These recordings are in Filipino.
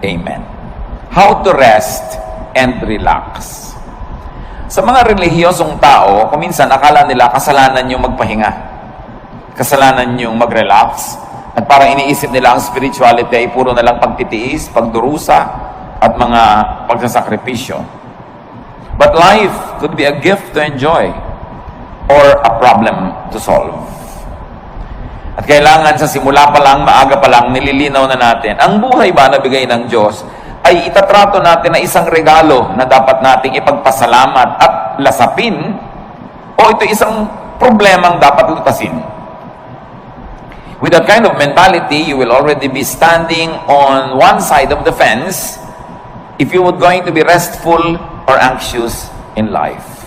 Amen. How to rest and relax. Sa mga relihiyosong tao, kuminsan akala nila kasalanan yung magpahinga. Kasalanan yung mag-relax. At parang iniisip nila ang spirituality ay puro na lang pagtitiis, pagdurusa, at mga pagsasakripisyo. But life could be a gift to enjoy or a problem to solve. At kailangan sa simula pa lang, maaga pa lang, nililinaw na natin, ang buhay ba na bigay ng Diyos ay itatrato natin na isang regalo na dapat nating ipagpasalamat at lasapin, o ito isang problemang dapat lutasin. With that kind of mentality, you will already be standing on one side of the fence if you were going to be restful or anxious in life.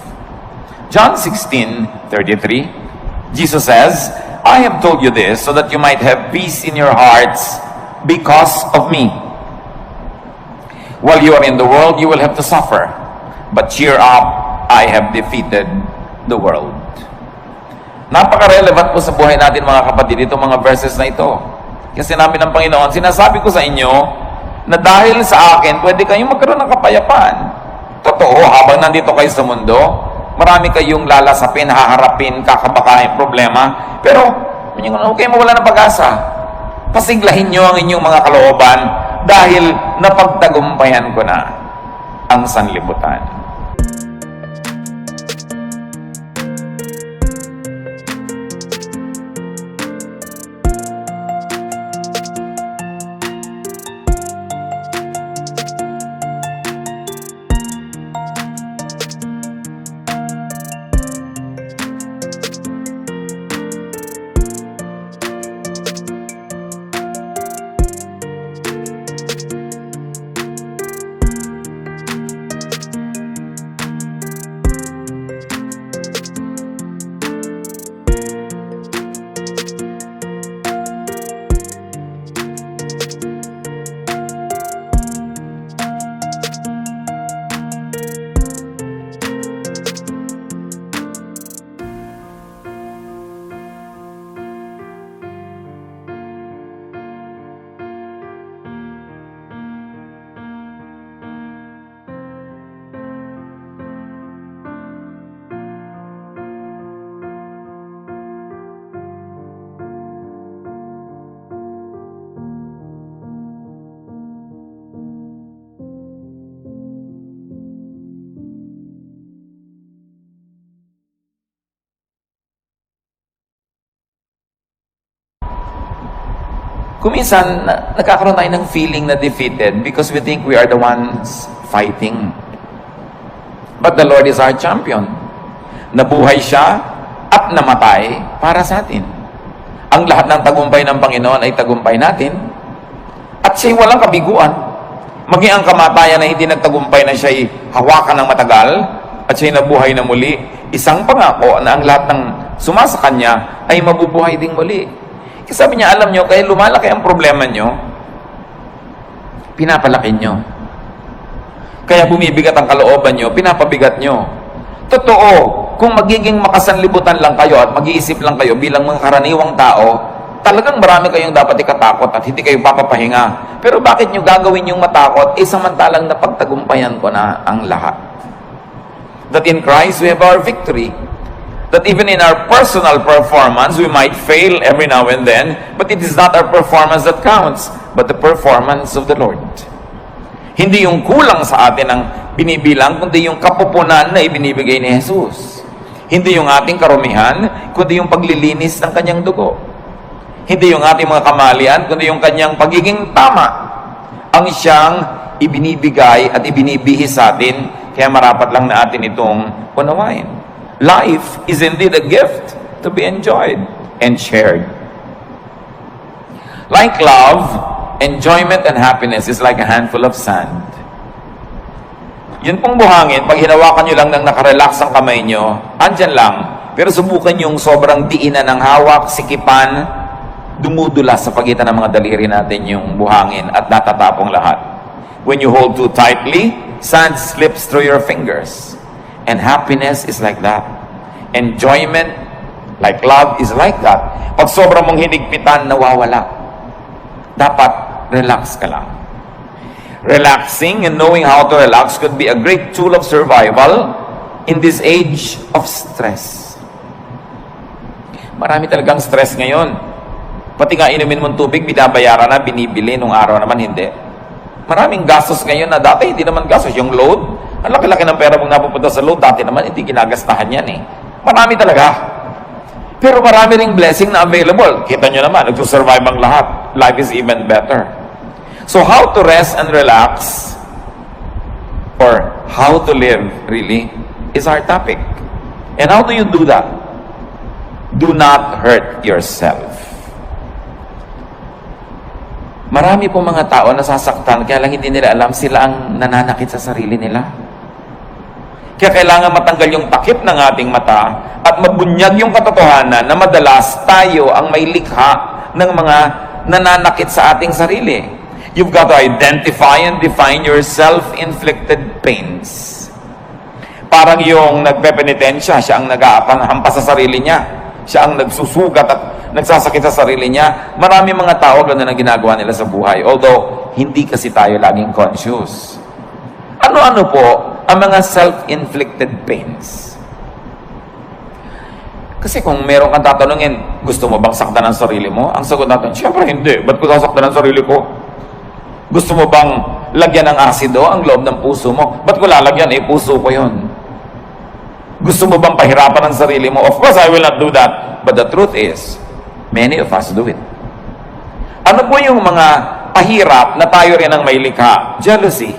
John 16:33, Jesus says, I have told you this so that you might have peace in your hearts because of me. While you are in the world, you will have to suffer. But cheer up, I have defeated the world. Napaka-relevant po sa buhay natin mga kapatid, itong mga verses na ito. Kasi namin ng Panginoon, sinasabi ko sa inyo na dahil sa akin, pwede kayong magkaroon ng kapayapaan. Totoo, habang nandito kayo sa mundo, marami kayong lalasapin, haharapin, kakabakain, problema. Pero, huwag kayong mawala ng pag-asa. Pasiglahin nyo ang inyong mga kalooban dahil napagtagumpayan ko na ang sanlibutan. Kuminsan, nagkakaroon tayo ng feeling na defeated because we think we are the ones fighting. But the Lord is our champion. Nabuhay siya at namatay para sa atin. Ang lahat ng tagumpay ng Panginoon ay tagumpay natin. At siya'y walang kabiguan. Maging ang kamatayan na hindi nagtagumpay na siya'y hawakan ng matagal at siya'y nabuhay na muli, isang pangako na ang lahat ng sumasa kanya ay mabubuhay ding muli. Kasi sabi niya, alam nyo, kaya lumalaki ang problema nyo, pinapalaki nyo. Kaya bumibigat ang kalooban nyo, pinapabigat nyo. Totoo, kung magiging makasanlibutan lang kayo at mag-iisip lang kayo bilang mga karaniwang tao, talagang marami kayong dapat ikatakot at hindi kayo papapahinga. Pero bakit nyo gagawin yung matakot? Samantalang napagtagumpayan ko na ang lahat. That in Christ we have our victory. That even in our personal performance, we might fail every now and then, but it is not our performance that counts, but the performance of the Lord. Hindi yung kulang sa atin ang binibilang, kundi yung kapupunan na ibinibigay ni Jesus. Hindi yung ating karumihan, kundi yung paglilinis ng kanyang dugo. Hindi yung ating mga kamalian, kundi yung kanyang pagiging tama. Ang siyang ibinibigay at ibinibihis sa atin, kaya marapat lang na atin itong unawain. Life is indeed a gift to be enjoyed and shared. Like love, enjoyment and happiness is like a handful of sand. Yun pong buhangin, pag hinawakan nyo lang ng nakarelax ang kamay nyo, andyan lang. Pero subukan yung sobrang diinan ng hawak, sikipan, dumudulas sa pagitan ng mga daliri natin yung buhangin at natatapong lahat. When you hold too tightly, sand slips through your fingers. And happiness is like that. Enjoyment, like love, is like that. Pag sobrang mong hinigpitan, nawawala. Dapat, relax ka lang. Relaxing and knowing how to relax could be a great tool of survival in this age of stress. Marami talagang stress ngayon. Pati nga inumin mong tubig, binabayaran na, binibili, nung araw naman hindi. Maraming gastos ngayon na dati hindi naman gastos. Yung load, ang laki-laki ng pera mong napupunta sa load, dati naman hindi ginagastahan yan eh. Marami talaga. Pero marami ring blessing na available. Kita nyo naman, nagsusurvive ang lahat. Life is even better. So how to rest and relax, or how to live really, is our topic. And how do you do that? Do not hurt yourself. Marami pong mga tao nasasaktan, kaya lang hindi nila alam sila ang nananakit sa sarili nila. Kaya kailangan matanggal yung takip ng ating mata at mabunyag yung katotohanan na madalas tayo ang may likha ng mga nananakit sa ating sarili. You've got to identify and define your self-inflicted pains. Parang yung nagpepenitensya, siya ang nag-aapanghampas sa sarili niya. Siya ang nagsusugat at nagsasakit sa sarili niya. Marami mga tao ganun ang ginagawa nila sa buhay. Although, hindi kasi tayo laging conscious. Ano-ano po ang mga self-inflicted pains? Kasi kung meron kang tatanungin, gusto mo bang saktan ang sarili mo? Ang sagot natin, siyempre hindi. Ba't ko sasaktan ang sarili ko? Gusto mo bang lagyan ng asido ang loob ng puso mo? Ba't ko lalagyan? Puso ko yun. Gusto mo bang pahirapan ang sarili mo? Of course, I will not do that. But the truth is, many of us do it. Ano po yung mga pahirap na tayo rin ang may likha? Jealousy,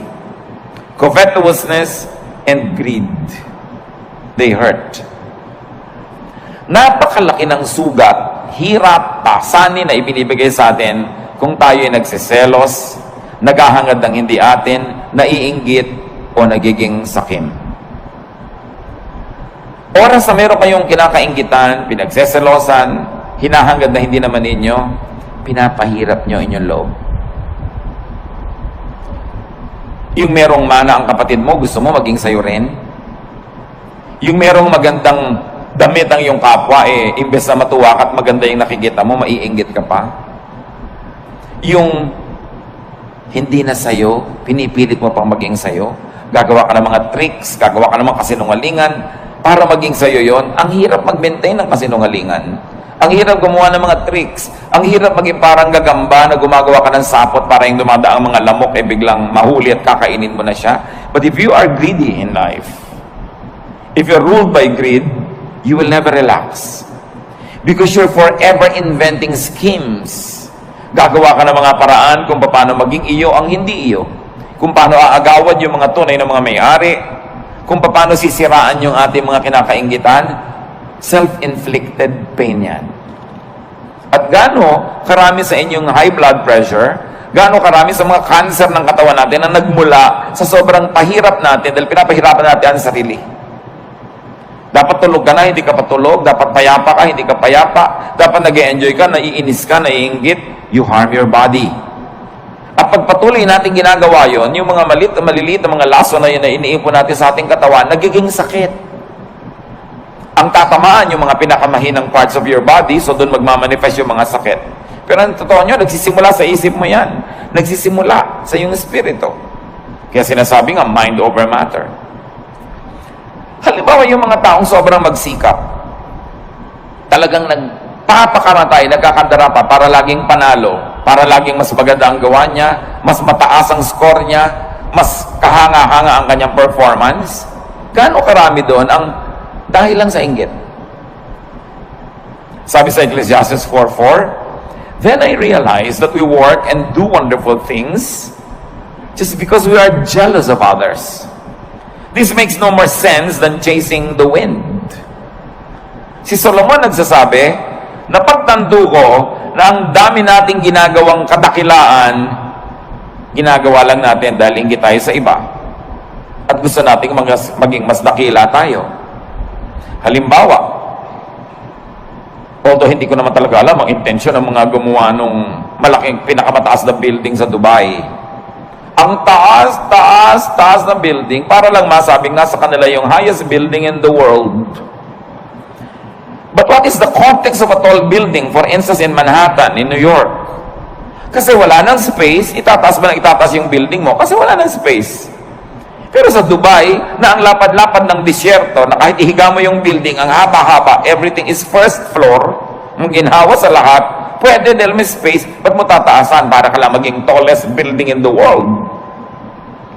covetousness, and greed. They hurt. Napakalaki ng sugat, hirap, pasanin na ibinibigay sa atin kung tayo ay nagsiselos, naghahangad ng hindi atin, naiinggit, o nagiging sakim. Oras na meron kayong kinakainggitan, pinagseselosan, hinahangad na hindi naman ninyo, pinapahirap nyo inyong loob. Yung merong mana ang kapatid mo, gusto mo maging sayo rin? Yung merong magandang damit ang iyong kapwa, imbes na matuwa ka at maganda yung nakikita mo, maiinggit ka pa? Yung hindi na sayo, pinipilit mo pang maging sayo, gagawa ka ng mga tricks, gagawa ka ng mga kasinungalingan, para maging sayo yon. Ang hirap mag-maintain ng kasinungalingan. Ang hirap gumawa ng mga tricks. Ang hirap maging parang gagamba na gumagawa ka ng sapot para yung dumadaang mga lamok biglang mahuli at kakainin mo na siya. But if you are greedy in life, if you're ruled by greed, you will never relax. Because you're forever inventing schemes. Gagawa ka ng mga paraan kung paano maging iyo ang hindi iyo. Kung paano aagawad yung mga tunay na mga may-ari. Kung paano sisiraan yung ating mga kinakainggitan. Self-inflicted pain yan. At gaano karami sa inyong high blood pressure, gaano karami sa mga cancer ng katawan natin na nagmula sa sobrang pahirap natin dahil pinapahirapan natin ang sarili. Dapat tulog ka na, hindi ka patulog. Dapat payapa ka, hindi ka payapa. Dapat nag-e-enjoy ka, naiinis ka, naiinggit. You harm your body. At pagpatuloy natin ginagawa yon, yung mga maliliit na mga laso na yun na iniipon natin sa ating katawan, nagiging sakit. Ang tatamaan yung mga pinakamahinang parts of your body, so doon magmamanifest yung mga sakit. Pero ang totoo nyo, nagsisimula sa isip mo yan. Nagsisimula sa iyong espiritu. Kaya sinasabi nga, mind over matter. Halimbawa yung mga taong sobrang magsikap, talagang nagpapakamatay, nagkakandara pa para laging panalo, para laging mas maganda ang gawa niya, mas mataas ang score niya, mas kahanga-hanga ang kanyang performance. Gaano karami doon ang dahil lang sa inggit? Sabi sa Ecclesiastes 4:4, then I realized that we work and do wonderful things just because we are jealous of others. This makes no more sense than chasing the wind. Si Solomon nagsasabi, napagtando ko na ang dami nating ginagawang kadakilaan, ginagawa lang natin dahil inggit tayo sa iba. At gusto nating maging mas dakila tayo. Halimbawa, although hindi ko naman talaga alam ang intensyon ng mga gumawa nung malaking pinakamataas na building sa Dubai. Ang taas ng building para lang masabing nasa kanila yung highest building in the world. But what is the context of a tall building? For instance, in Manhattan, in New York. Kasi wala nang space, itataas ba na itataas yung building mo? Kasi wala nang space. Pero sa Dubai, na ang lapad-lapad ng disyerto, na kahit ihiga mo yung building, ang haba-haba, everything is first floor, ang ginhawa sa lahat, pwede dahil may space, ba't mo tataasan para ka lang maging tallest building in the world?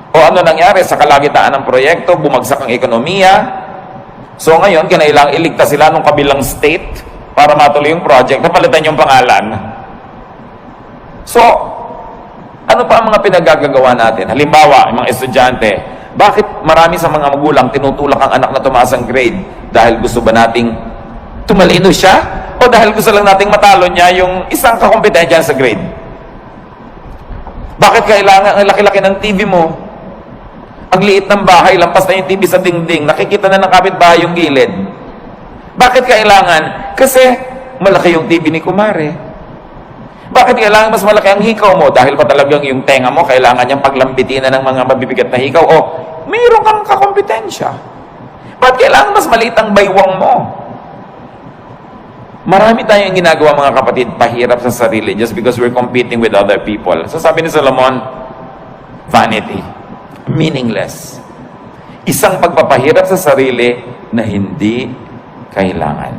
O ano nangyari sa kalagitnaan ng proyekto, bumagsak ang ekonomiya. So ngayon, kinailangan iligtas sila ng kabilang state para matuloy yung project, napalitan yung pangalan. So, ano pa ang mga pinagagagawa natin? Halimbawa, yung mga estudyante, bakit marami sa mga magulang tinutulak ang anak na tumaas ang grade? Dahil gusto ba nating tumalino siya? O dahil gusto lang nating matalo niya yung isang kakompetensya sa grade? Bakit kailangan ang laki-laki ng TV mo? Ang liit ng bahay, lampas na yung TV sa dingding, nakikita na ng kapitbahay yung gilid. Bakit kailangan? Kasi malaki yung TV ni Kumare. Bakit kailangan mas malaki ang hikaw mo? Dahil pa talagang yung tenga mo, kailangan niyang paglambitin ng mga mabibigat na hikaw. O, mayroon kang kakompetensya. Bakit kailangan mas maliit ang baywang mo? Marami tayong ginagawa, mga kapatid, pahirap sa sarili just because we're competing with other people. So sabi ni Solomon, vanity. Meaningless. Isang pagpapahirap sa sarili na hindi kailangan.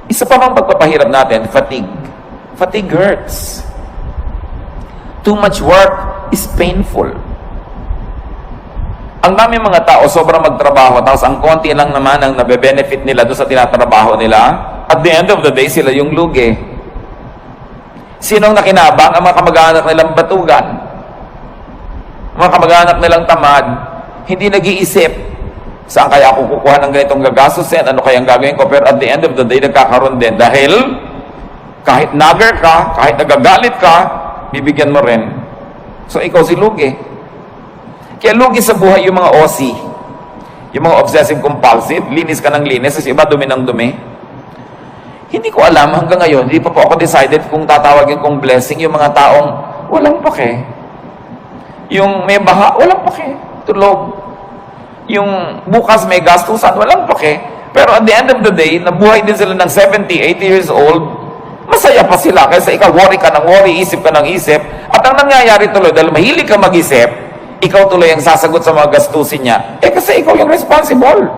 Isa pa bang pagpapahirap natin? Fatigue. Fatigue hurts. Too much work is painful. Ang dami mga tao sobrang magtrabaho, tapos ang konti lang naman ang nabe-benefit nila doon sa tinatrabaho nila. At the end of the day, sila yung lugi. Sinong nakinabang? Ang mga kamag-anak nilang batugan. Mga kamag-anak nilang tamad, hindi nag-iisip, saan kaya ako kukuha ng ganitong gagastusin? Ano kayang gagawin ko? Pero at the end of the day, nagkakaroon din. Dahil, kahit nagger ka, kahit nagagalit ka, bibigyan mo rin. So, ikaw si lugi. Kaya lugi sa buhay yung mga OC. Yung mga obsessive-compulsive, linis ka ng linis, kasi iba dumi ng dumi. Hindi ko alam hanggang ngayon, hindi pa po ako decided kung tatawagin kong blessing yung mga taong walang pake. Yung may baha, walang pake. Tulog. Yung bukas may gastusan, walang pake. Pero at the end of the day, nabuhay din sila ng 70, 80 years old, masaya pa sila. Kaysa ikaw, worry ka ng worry, isip ka ng isip. At ang nangyayari tuloy, dahil mahilig ka mag-isip, ikaw tuloy ang sasagot sa mga gastusin niya. Kasi ikaw yung responsible.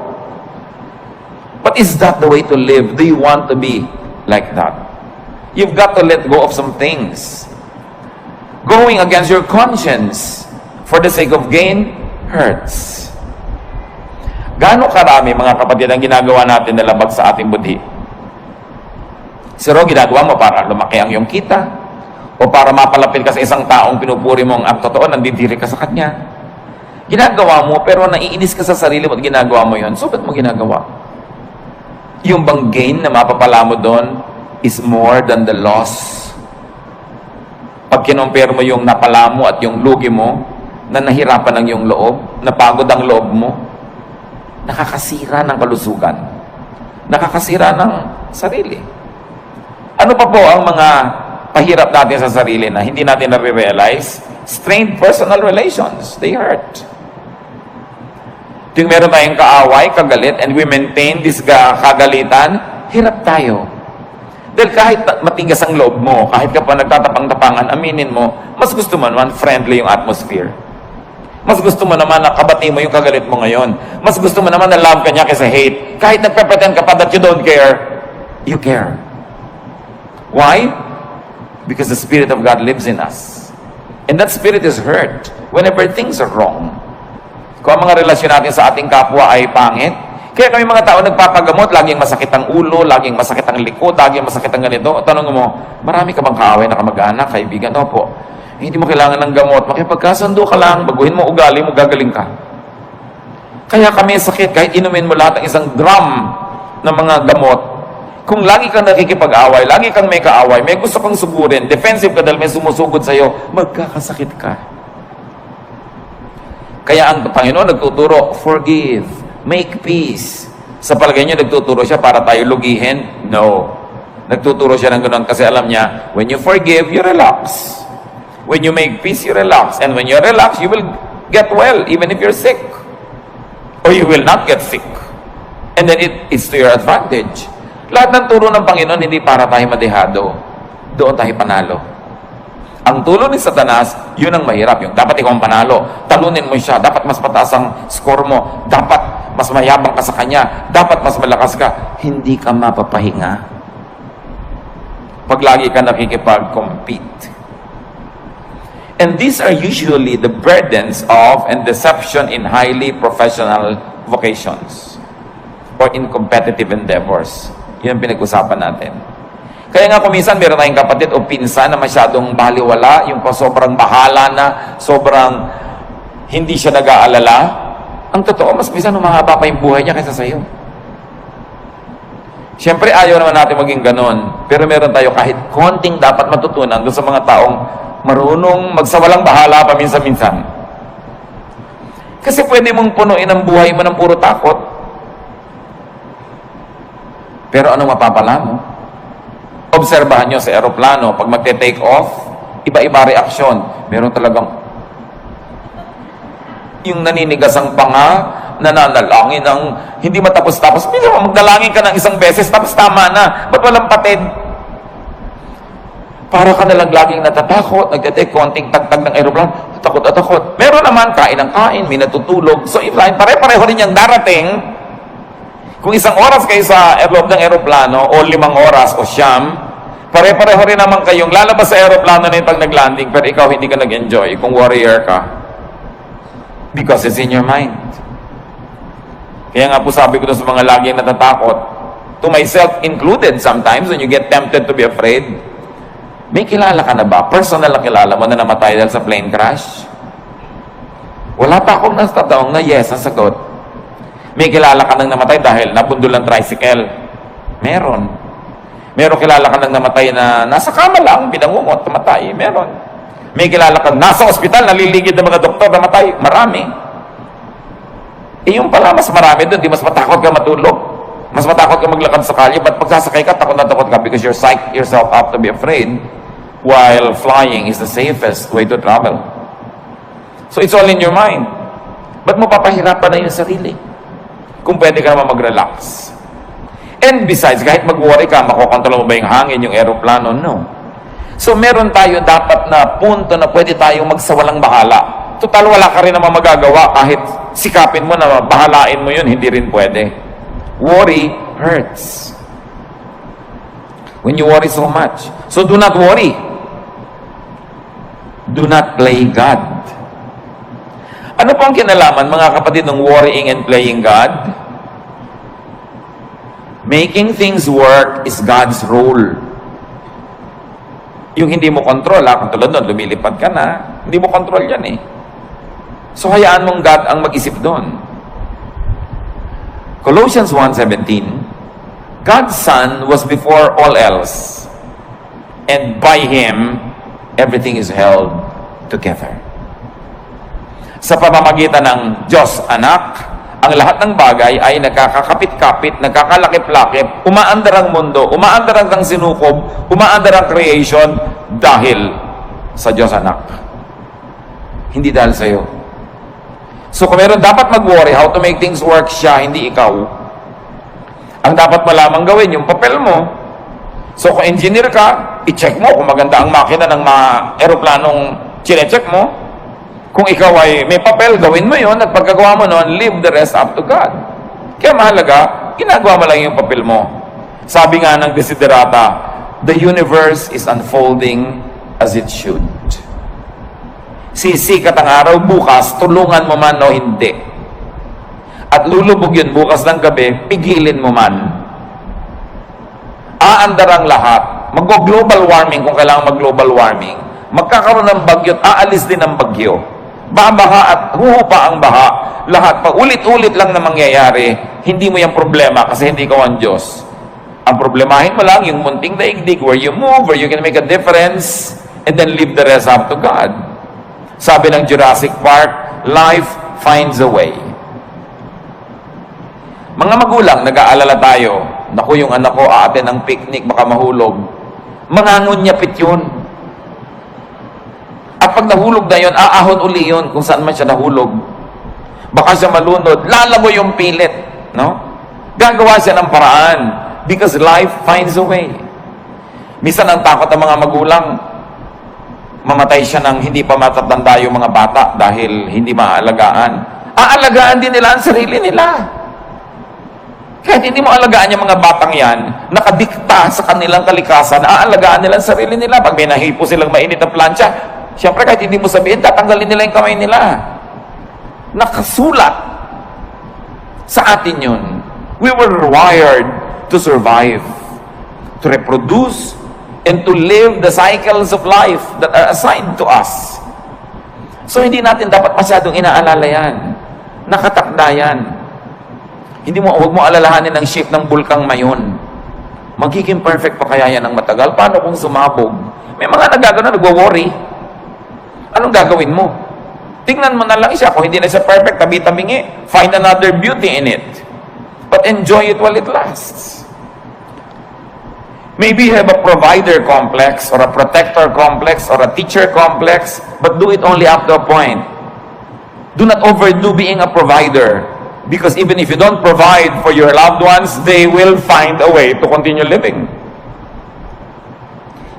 But is that the way to live? Do you want to be like that? You've got to let go of some things. Going against your conscience for the sake of gain hurts. Gaano karami, mga kapatid, ang ginagawa natin na labag sa ating budhi? Siro, ginagawa mo para lumaki ang iyong kita, o para mapalapit ka sa isang taong pinupuri mo ang totoo, nandidiri ka sa kanya. Ginagawa mo, pero naiinis ka sa sarili mo at ginagawa mo yon. So, ba't mo ginagawa? Yung bang gain na mapapala mo doon is more than the loss. Pag kinompare mo yung napala mo at yung lugi mo, na nahirapan ang iyong loob, napagod ang loob mo, nakakasira ng kalusugan. Nakakasira ng sarili. Ano pa po ang mga pahirap natin sa sarili na hindi natin na-realize? Strained personal relations. They hurt. Tuwing meron tayong kaaway, kagalit, and we maintain this kagalitan, hirap tayo. Dahil kahit matigas ang loob mo, kahit ka pa nagtatapang-tapangan, aminin mo, mas gusto mo naman friendly yung atmosphere. Mas gusto mo naman na kabati mo yung kagalit mo ngayon. Mas gusto mo naman na love ka niya kaysa hate. Kahit nagpe-pretend ka pa that you don't care, you care. Why? Because the Spirit of God lives in us. And that Spirit is hurt whenever things are wrong. Kung ang mga relasyon natin sa ating kapwa ay pangit, kaya kami mga tao nagpapagamot, laging masakit ang ulo, laging masakit ang likod, laging masakit ang ganito. Tanong mo, marami ka bang kaaway na kamag-anak, kaibigan? Opo. Hindi mo kailangan ng gamot. Makipagkasundo ka lang, baguhin mo ugali mo, gagaling ka. Kaya kami sakit, kahit inumin mo lahat ng isang drum ng mga gamot, kung lagi kang nakikipag-away, lagi kang may kaaway, may gusto kang sugurin, defensive ka dahil may sumusugod sa'yo, magkakasakit ka. Kaya ang Panginoon nagtuturo, forgive, make peace. Sa palagay niyo, nagtuturo siya para tayo lugihin? No. Nagtuturo siya ng ganoon kasi alam niya, when you forgive, you relax. When you make peace, you relax. And when you relax, you will get well, even if you're sick. Or you will not get sick. And then it's to your advantage. Lahat ng turo ng Panginoon, hindi para tayo madehado. doon tayo panalo. Ang tulo ni Satanas, yun ang mahirap. Yung dapat ikaw ang panalo. Talunin mo siya. Dapat mas mataas ang score mo. Dapat mas mayabang ka sa kanya. Dapat mas malakas ka. Hindi ka mapapahinga pag lagi ka nakikipag-compete. And these are usually the burdens of and deception in highly professional vocations or in competitive endeavors. Yun ang pinag-usapan natin. Kaya nga kuminsan meron tayong kapatid o pinsan na masyadong baliwala, yung sobrang bahala na, sobrang hindi siya nag-aalala. Ang totoo, mas minsan humahaba pa yung buhay niya kaysa sa'yo. Siyempre, ayaw naman natin maging ganon. Pero meron tayo kahit konting dapat matutunan doon sa mga taong marunong magsawalang bahala paminsan-minsan. Kasi pwede mong punuin ang buhay mo ng puro takot. Pero anong mapapala mo? Obserbahan nyo sa aeroplano, pag magte-take off, iba-iba reaksyon. Meron talagang yung naninigas ang panga, nananalangin ng hindi matapos-tapos. Minsan magdalangin ka ng isang beses, tapos tama na. Ba't walang patid? Para ka nalang laging natatakot, nagte-take konting tagtag ng aeroplano, takot at takot. Meron naman, kain ng kain, may natutulog. So, pare-pareho rin yung darating. Kung 1 oras kayo sa loob ng aeroplano, o 5 oras, o siyam, pare-pareho rin naman kayong lalabas sa aeroplano na yung pag nag-landing, pero ikaw hindi ka nag-enjoy kung warrior ka. Because it's in your mind. Kaya nga po sabi ko sa mga laging natatakot, to myself included sometimes, when you get tempted to be afraid, may kilala ka na ba? Personal na kilala mo na namatay dahil sa plane crash? Wala pa akong nastatawang na yes ang sagot. May kilala ka nang namatay dahil nabundol ng tricycle? Meron. Meron kilala ka nang namatay na nasa kama lang, binangungot, namatay? Meron. May kilala ka nasa ospital, naliligid ng mga doktor, namatay? Marami. Eh yung pala, mas marami doon, di mas matakot ka matulog. Mas matakot ka maglakad sa kalye, but pag sasakay ka, takot na takot ka because you're psyched yourself up to be afraid, while flying is the safest way to travel. So it's all in your mind. Ba't mo papahirapan na yung sarili? Kung pwede ka naman mag-relax. And besides, kahit mag-worry ka, makokontrol mo ba yung hangin, yung aeroplano? No. So meron tayo dapat na punto na pwede tayong magsawalang bahala. Total, wala ka rin naman magagawa kahit sikapin mo na bahalain mo yun, hindi rin pwede. Worry hurts. When you worry so much. So do not worry. Do not play God. Ano po ang kinalaman, mga kapatid, ng worrying and playing God? Making things work is God's role. Yung hindi mo control, katulad nun, lumilipad ka na, hindi mo control yan eh. So, hayaan mong God ang mag-isip doon. Colossians 1:17, God's Son was before all else, and by Him, everything is held together. Sa pamamagitan ng Diyos Anak, ang lahat ng bagay ay nagkakakapit-kapit, nagkakalakip-lakip, umaandar ang mundo, umaandar ang sinukob, umaandar ang creation dahil sa Diyos Anak. Hindi dahil sa iyo. So kung meron dapat mag-worry how to make things work, siya, hindi ikaw. Ang dapat mo lamang gawin, yung papel mo. So kung engineer ka, i-check mo kung maganda ang makina ng mga aeroplanong chine-check mo. Kung ikaw ay may papel, gawin mo yun, at pagkagawa mo nun, leave the rest up to God. Kaya mahalaga, ginagawa mo lang yung papel mo. Sabi nga ng Desiderata, the universe is unfolding as it should. Sisikat ang araw bukas, tulungan mo man o hindi. At lulubog yun bukas ng gabi, pigilin mo man. Aandar ang lahat. Mag-global warming kung kailangan mag-global warming. Magkakaroon ng bagyo at aalis din ang bagyo. Babaha at huhupa ang baha. Lahat pa ulit-ulit lang na mangyayari. Hindi mo yung problema kasi hindi ka ang Diyos. Ang problemahin mo lang yung munting daigdig where you move, where you can make a difference, and then leave the rest up to God. Sabi ng Jurassic Park, life finds a way. Mga magulang, nag-aalala tayo. Naku, yung anak ko, aatin ng picnic, baka mahulog. Mangangunyapit yun. At pag nahulog na yun, aahon uli yun kung saan man siya nahulog. Baka siya malunod, lalago yung pilit. No? Gagawa siya ng paraan because life finds a way. Minsan ang takot ng mga magulang, mamatay siya ng hindi pa matatanda yung mga bata dahil hindi maaalagaan. Aalagaan din nila ang sarili nila. Kahit hindi mo alagaan yung mga batang yan, nakadikta sa kanilang kalikasan, aalagaan nila ang sarili nila. Pag may nahipo silang mainit na plancha, siyempre kahit hindi mo sabihin, tatanggalin nila yung kamay nila. Nakasulat sa atin yun. We were wired to survive, to reproduce, and to live the cycles of life that are assigned to us. So hindi natin dapat masyadong inaalala yan. Nakatakda yan. Huwag mo alalahanin ang shape ng bulkang mayon. Magiging perfect pa kaya yan ng matagal? Paano kung sumabog? May mga nagagano, nagwo-worry. Anong gagawin mo? Tingnan mo na lang siya. Kung hindi na siya perfect, tabi-tabingi. Find another beauty in it. But enjoy it while it lasts. Maybe you have a provider complex, or a protector complex, or a teacher complex, but do it only up to a point. Do not overdo being a provider, because even if you don't provide for your loved ones, they will find a way to continue living.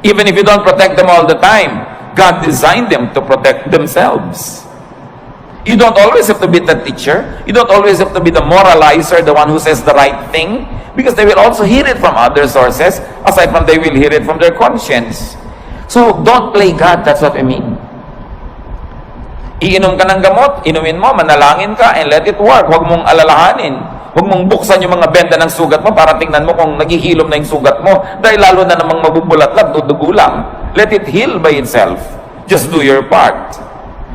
Even if you don't protect them all the time, God designed them to protect themselves. You don't always have to be the teacher. You don't always have to be the moralizer, the one who says the right thing, because they will also hear it from other sources, aside from they will hear it from their conscience. So, don't play God, that's what I mean. Iinom ka ng gamot, inumin mo, manalangin ka, and let it work. Huwag mong alalahanin. Huwag mong buksan yung mga benda ng sugat mo para tingnan mo kung naghihilom na yung sugat mo, dahil lalo na namang mabubulat-lat, dudugo lang. Let it heal by itself. Just do your part.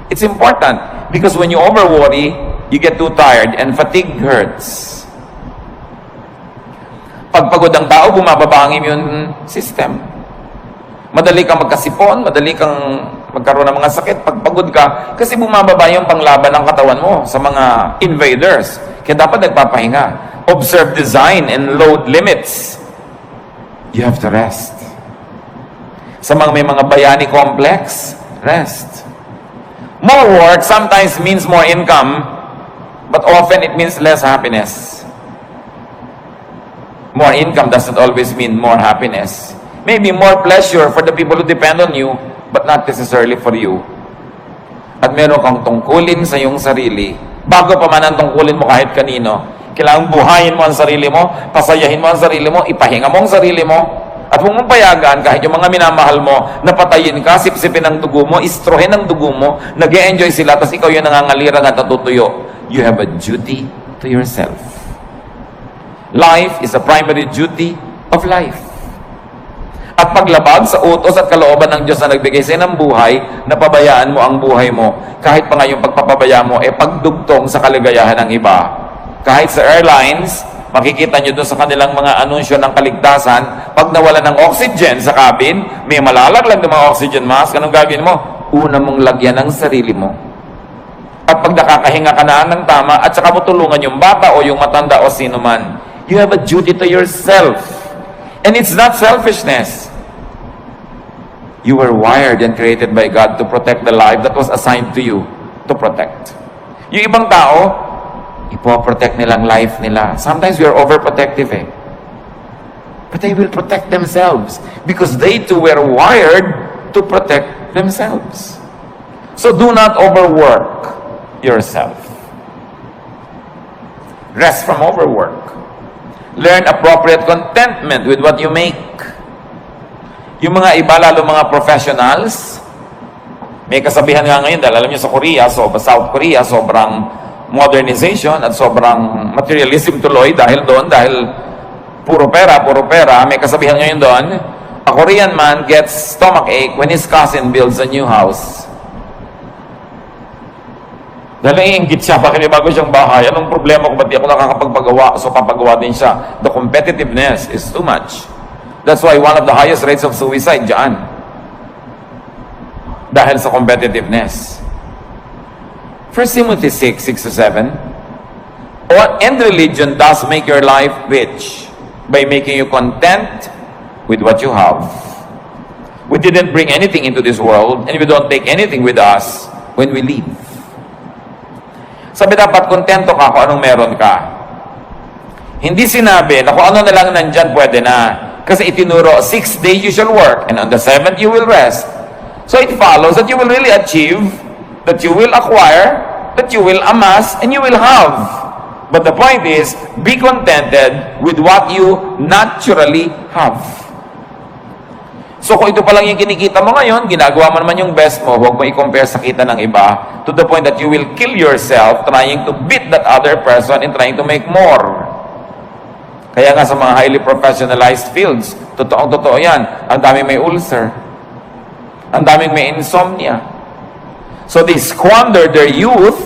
It's important, because when you over-worry, you get too tired, and fatigue hurts. Pag pagod ang tao, bumababa ang immune system. Madali kang magkasipon, madali kang magkaroon ng mga sakit pag pagod ka, kasi bumababa yung panglaban ng katawan mo sa mga invaders. Kaya dapat nagpapahinga. Observe design and load limits. You have to rest. Sa mga may mga bayani complex, rest. More work sometimes means more income, but often it means less happiness. More income doesn't always mean more happiness. Maybe more pleasure for the people who depend on you, but not necessarily for you. At meron kang tungkulin sa iyong sarili. Bago pa man ang tungkulin mo kahit kanino, kailangan buhayin mo ang sarili mo, pasayahin mo ang sarili mo, ipahinga mo ang sarili mo, at huwag mong payagan kahit yung mga minamahal mo, napatayin ka, sipsipin ang dugo mo, istrohin ang dugo mo, nag-e-enjoy sila, tapos ikaw yung nangangalirang at natutuyo. You have a duty to yourself. Life is a primary duty of life. At paglabag sa utos at kalooban ng Diyos na nagbigay sa ng buhay, napabayaan mo ang buhay mo. Kahit pa nga yung pagpapabaya mo, pagdugtong sa kaligayahan ng iba. Kahit sa airlines, makikita nyo doon sa kanilang mga anunsyo ng kaligtasan, pag nawala ng oxygen sa cabin, may malalaglag ng mga oxygen mask, anong gagawin mo? Una mong lagyan ng sarili mo. At pag nakakahinga ka na ng tama, at saka mo tulungan yung bata o yung matanda o sino man, you have a duty to yourself. And it's not selfishness. You were wired and created by God to protect the life that was assigned to you to protect. Yung ibang tao, ipoprotect nilang life nila. Sometimes we are overprotective But they will protect themselves because they too were wired to protect themselves. So do not overwork yourself. Rest from overwork. Learn appropriate contentment with what you make. Yung mga iba, lalo mga professionals, may kasabihan nga ngayon, dahil alam niyo sa Korea, South Korea, sobrang modernization at sobrang materialism tuloy dahil doon, dahil puro pera, may kasabihan ngayon doon, a Korean man gets stomachache when his cousin builds a new house. Dahil naiinggit siya, bakit may bago siyang bahay? Anong problema kung ba't di ako nakakapagpagawa? So papagawa din siya. The competitiveness is too much. That's why one of the highest rates of suicide dyan. Dahil sa competitiveness. 1 Timothy 6:6-7, and religion does make your life rich by making you content with what you have. We didn't bring anything into this world, and we don't take anything with us when we leave. Sabi dapat kontento ka kung anong meron ka. Hindi sinabi na kung ano na lang nandyan pwede na. Kasi itinuro, 6 days you shall work, and on the 7th you will rest. So it follows that you will really achieve, that you will acquire, that you will amass, and you will have. But the point is, be contented with what you naturally have. So kung ito pa lang yung kinikita mo ngayon, ginagawa mo naman yung best mo, huwag mo i-compare sa kita ng iba, to the point that you will kill yourself trying to beat that other person and trying to make more. Kaya nga sa mga highly professionalized fields, totoo yan, ang daming may ulcer, ang daming may insomnia. So they squander their youth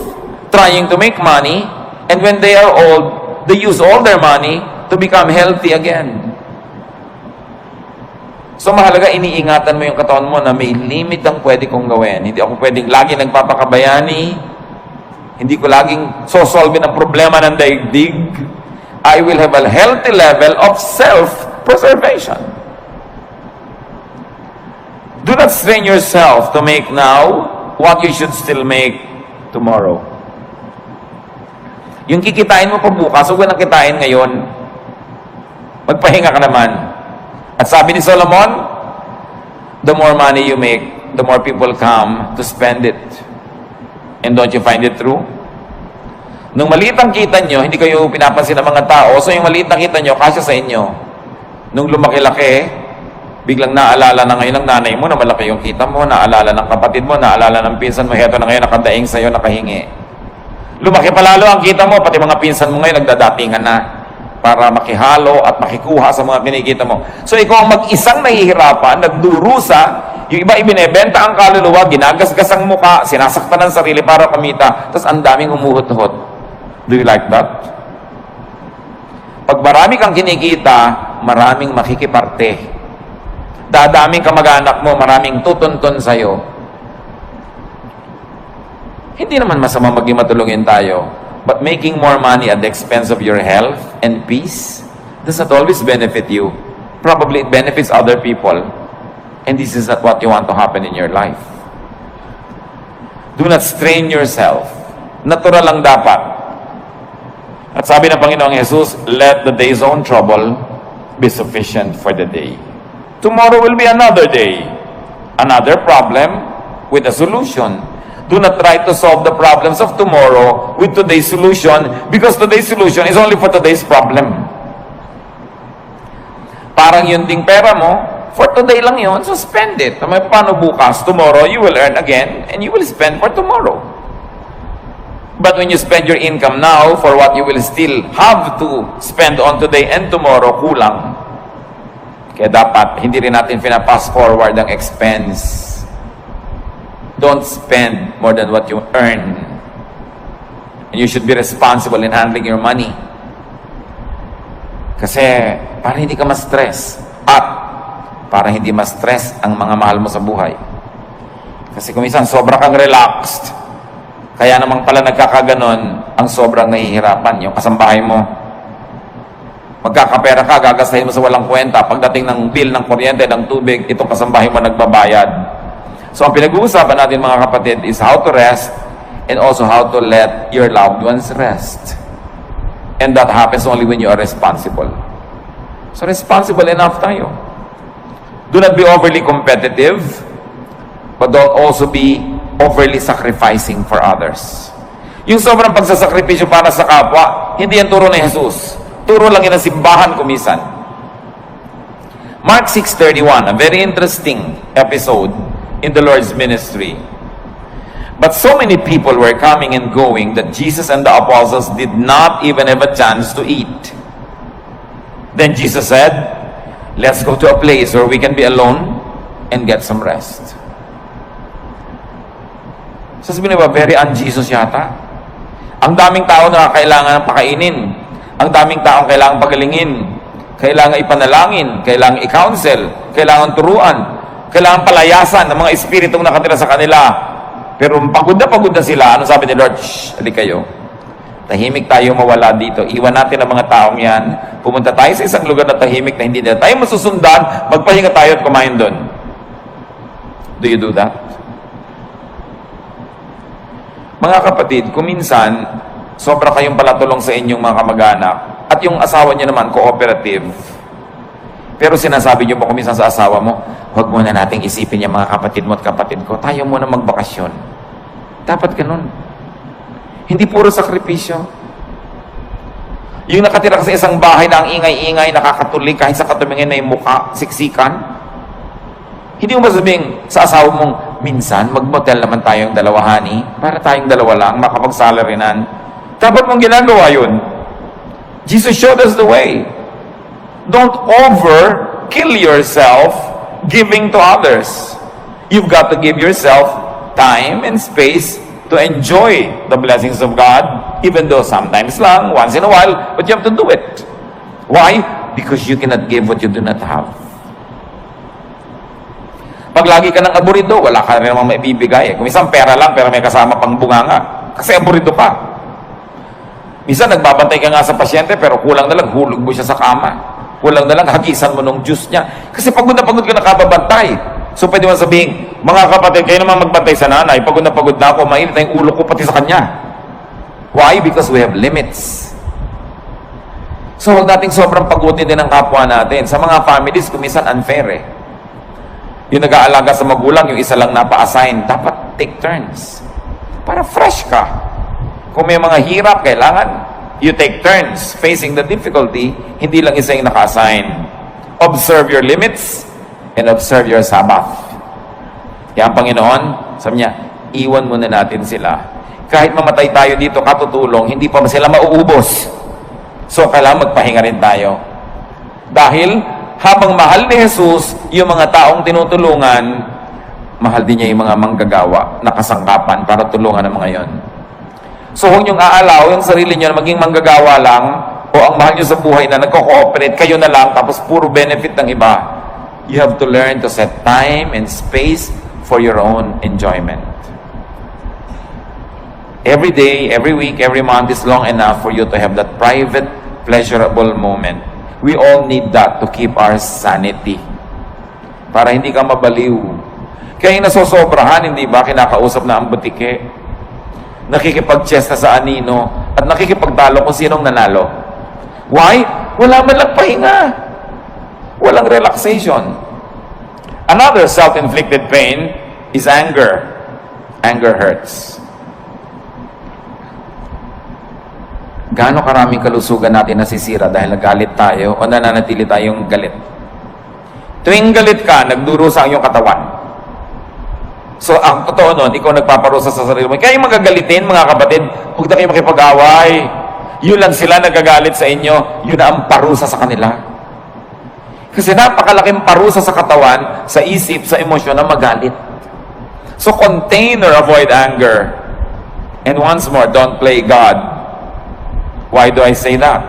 trying to make money, and when they are old, they use all their money to become healthy again. So mahalaga, iniingatan mo yung katawan mo na may limit ang pwede kong gawin. Hindi ako pwedeng lagi nagpapakabayani. Hindi ko laging sosolve ang problema ng daigdig. I will have a healthy level of self-preservation. Do not strain yourself to make now what you should still make tomorrow. Yung kikitain mo pa bukas, huwag nang kitain ngayon. Magpahinga ka naman. At sabi ni Solomon, the more money you make, the more people come to spend it. And don't you find it true? Nung maliit ang kita nyo, hindi kayo pinapansin ng mga tao, so yung maliit ang kita nyo, kasya sa inyo. Nung lumaki-laki, biglang naalala na ngayon ng nanay mo na malaki yung kita mo, naalala ng kapatid mo, naalala ng pinsan mo, heto na ngayon nakadaing sa'yo, nakahingi. Lumaki palalo ang kita mo, pati mga pinsan mo ngayon nagdadatingan na para makihalo at makikuha sa mga kinikita mo. So ikaw ang mag-isang nahihirapan, nagdurusa, yung iba ibinebenta ang kaluluwa, ginagasgas ang muka, sinasaktan ang sarili para kumita, tapos ang daming humuhot-hot. Do you like that? Pag marami kang kinikita, maraming makikiparte. Dadaming kamag-anak mo, maraming tutuntun sa'yo. Hindi naman masama maging matulungin tayo. But making more money at the expense of your health and peace does not always benefit you. Probably it benefits other people. And this is not what you want to happen in your life. Do not strain yourself. Natural lang dapat. At sabi ng Panginoong Jesus, let the day's own trouble be sufficient for the day. Tomorrow will be another day. Another problem with a solution. Do not try to solve the problems of tomorrow with today's solution, because today's solution is only for today's problem. Parang yun ding pera mo, for today lang yun, so spend it. Paano bukas? Tomorrow, you will earn again, and you will spend for tomorrow. But when you spend your income now for what you will still have to spend on today and tomorrow, kulang. Kaya dapat, hindi rin natin pinapass forward ang expense. Don't spend more than what you earn. And you should be responsible in handling your money. Kasi para hindi ka ma-stress. At para hindi ma-stress ang mga mahal mo sa buhay. Kasi kung minsan sobra kang relaxed, kaya namang pala nagkakaganon, ang sobrang nahihirapan, yung kasambahay mo. Magkakapera ka, gagastahin mo sa walang kwenta. Pagdating ng bill ng kuryente, ng tubig, itong kasambahay mo nagbabayad. So, ang pinag-uusapan natin mga kapatid is how to rest and also how to let your loved ones rest. And that happens only when you are responsible. So, responsible enough tayo. Do not be overly competitive, but don't also be overly sacrificing for others. Yung sobrang pagsasakripisyo para sa kapwa, hindi yan turo ni Jesus. Turo lang yan ang simbahan kumisan. Mark 6:31, a very interesting episode in the Lord's ministry. But so many people were coming and going that Jesus and the apostles did not even have a chance to eat. Then Jesus said, let's go to a place where we can be alone and get some rest. So sabi niya ba, very un-Jesus yata? Ang daming tao na kailangan ng pakainin. Ang daming tao kailangan pagalingin. Kailangan ipanalangin. Kailangan i-counsel. Kailangan turuan. Kailangan palayasan ng mga espiritong nakatira sa kanila. Pero pagod na sila. Ano sabi ni Lord? Shh, halika kayo. Tahimik tayo mawala dito. Iwan natin ang mga taong yan. Pumunta tayo sa isang lugar na tahimik na hindi na tayo masusundan. Magpahinga tayo at kumain doon. Do you do that? Mga kapatid, kung minsan, sobra kayong palatulong sa inyong mga kamag-anak at yung asawa niyo naman, cooperative. Pero sinasabi niyo po kuminsan sa asawa mo, huwag muna nating isipin yung mga kapatid mo at kapatid ko. Tayo muna magbakasyon. Dapat ganun. Hindi puro sakripisyo. Yung nakatira ka sa isang bahay na ang ingay-ingay, nakakatulig, kahit sa katumingin na yung mukha, siksikan. Hindi mo masabing sa asawa mong, minsan, mag-motel naman tayong dalawa, honey, para tayong dalawa lang, makapag-salarinan. Dapat mong ginagawa yun. Jesus showed us the way. Don't kill yourself giving to others. You've got to give yourself time and space to enjoy the blessings of God, even though sometimes lang, once in a while, but you have to do it. Why? Because you cannot give what you do not have. Pag lagi ka ng aburido, wala ka rin namang maibibigay. Kung isang pera lang, pero may kasama pang bunganga, kasi aburido pa. Minsan nagbabantay ka nga sa pasyente, pero kulang na lang, hulog mo siya sa kama. Kulang na lang, hagisan mo nung juice niya. Kasi pagod na nakababantay. So pwede mo sabihin, mga kapatid, kayo naman magbantay sa nanay, pagod na ako, mainit na yung ulo ko pati sa kanya. Why? Because we have limits. So huwag nating sobrang pagutin din ang kapwa natin. Sa mga families, kumisan unfair eh. Yung nag-aalaga sa magulang, yung isa lang napa-assign, dapat take turns. Para fresh ka. Kung may mga hirap, kailangan you take turns facing the difficulty, hindi lang isa yung naka-assign. Observe your limits and observe your Sabbath. Kaya ang Panginoon, sabi niya, iwan muna natin sila. Kahit mamatay tayo dito, katutulong, hindi pa sila mauubos. So, kailangan magpahinga rin tayo. Dahil, habang mahal ni Jesus, yung mga taong tinutulungan, mahal din niya yung mga manggagawa na kasangkapan para tulungan ang mga yon. So, huwag niyong aalaw yung sarili niyo na maging manggagawa lang o ang mahal niyo sa buhay na nagko-cooperate, kayo na lang, tapos puro benefit ng iba. You have to learn to set time and space for your own enjoyment. Every day, every week, every month is long enough for you to have that private, pleasurable moment. We all need that to keep our sanity. Para hindi ka mabaliw. Kaya yung nasosobrahan, hindi ba, kinakausap na ang butike, nakikipag-chess na sa anino, at nakikipagtalo kung sinong nanalo. Why? Wala man lang pahinga. Walang relaxation. Another self-inflicted pain is anger. Anger hurts. Gaano karaming kalusugan natin nasisira dahil nagalit tayo o nananatili tayong galit? Tuwing galit ka, nagdurusa ang iyong katawan. So, ang totoo nun, ikaw nagpaparusa sa sarili mo. Kaya yung magagalitin, mga kapatid, huwag na kayo makipag-away. Yun lang sila nagagalit sa inyo, yun na ang parusa sa kanila. Kasi napakalaking parusa sa katawan, sa isip, sa emosyon na magalit. So, contain or avoid anger. And once more, don't play God. Why do I say that?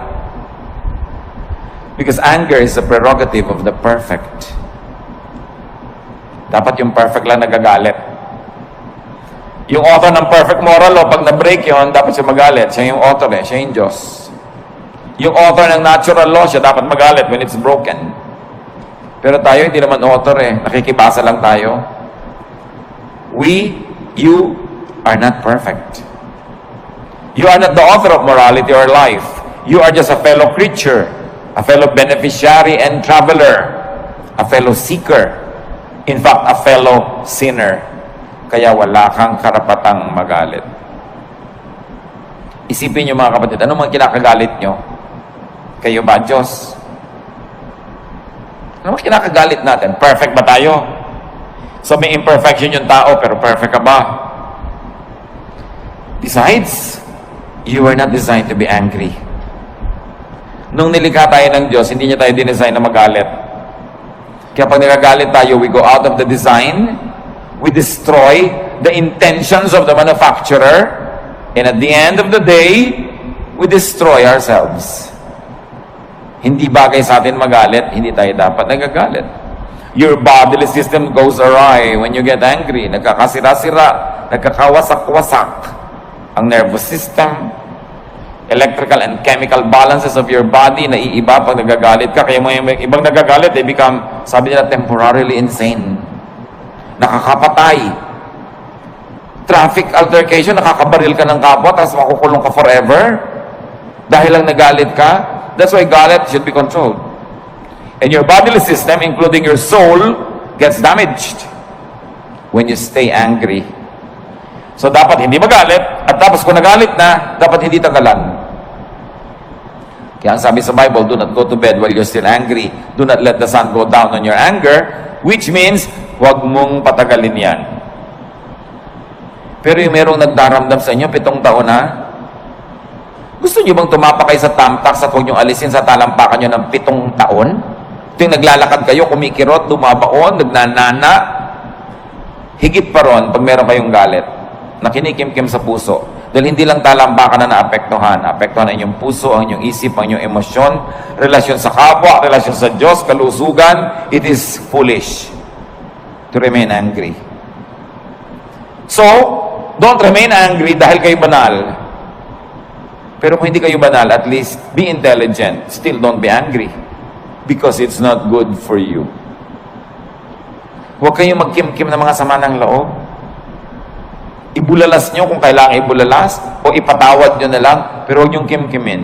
Because anger is a prerogative of the perfect. Dapat yung perfect lang nagagalit. Yung author ng perfect moral law, pag na-break yun, dapat siya magalit. Siya yung author eh, siya yung Diyos. Yung author ng natural law, siya dapat magalit when it's broken. Pero tayo, hindi naman author eh. Nakikibasa lang tayo. You are not perfect. You are not the author of morality or life. You are just a fellow creature, a fellow beneficiary and traveler, a fellow seeker. In fact, a fellow sinner. Kaya wala kang karapatang magalit. Isipin niyo mga kapatid, ano mga kinakagalit nyo? Kayo ba, Diyos? Ano mga kinakagalit natin? Perfect ba tayo? So may imperfection yung tao, pero perfect ka ba? Besides, you were not designed to be angry. Nung nilikha tayo ng Diyos, hindi niya tayo dinesign na magalit. Kaya pag nagagalit tayo, we go out of the design, we destroy the intentions of the manufacturer, and at the end of the day, we destroy ourselves. Hindi bagay sa atin magalit, hindi tayo dapat nagagalit. Your bodily system goes awry when you get angry. Nagkakasira-sira, nagkakawasak-wasak ang nervous system, electrical and chemical balances of your body naiiba pag nagagalit ka. Kaya may ibang nagagalit, they become, sabi nila, temporarily insane. Nakakapatay. Traffic altercation, nakakabaril ka ng kapwa, tapos makukulong ka forever. Dahil lang nagalit ka. That's why galit should be controlled. And your bodily system, including your soul, gets damaged when you stay angry. So dapat hindi magalit, at tapos kung nagalit na, dapat hindi tagalan. Kaya ang sabi sa Bible, do not go to bed while you're still angry. Do not let the sun go down on your anger, which means, huwag mong patagalin yan. Pero yung merong nagdaramdam sa inyo, 7 taon na, gusto nyo bang tumapakay sa tamtax at huwag nyo alisin sa talampakan nyo ng 7 taon? Ito yung naglalakad kayo, kumikirot, dumabaon, nagnanana. Higit pa ron pag meron kayong galit na kinikimkim sa puso. Dahil hindi lang talampakan na naapektuhan. Naapektuhan ang inyong puso, ang inyong isip, ang inyong emosyon, relasyon sa kapwa, relasyon sa Diyos, kalusugan. It is foolish to remain angry. So, don't remain angry dahil kayo banal. Pero kung hindi kayo banal, at least be intelligent. Still don't be angry. Because it's not good for you. Huwag kayong magkim-kim ng mga sama ng loob. Ibulalas nyo kung kailangan ibulalas, o ipatawad nyo na lang, pero huwag niyong kim-kimin.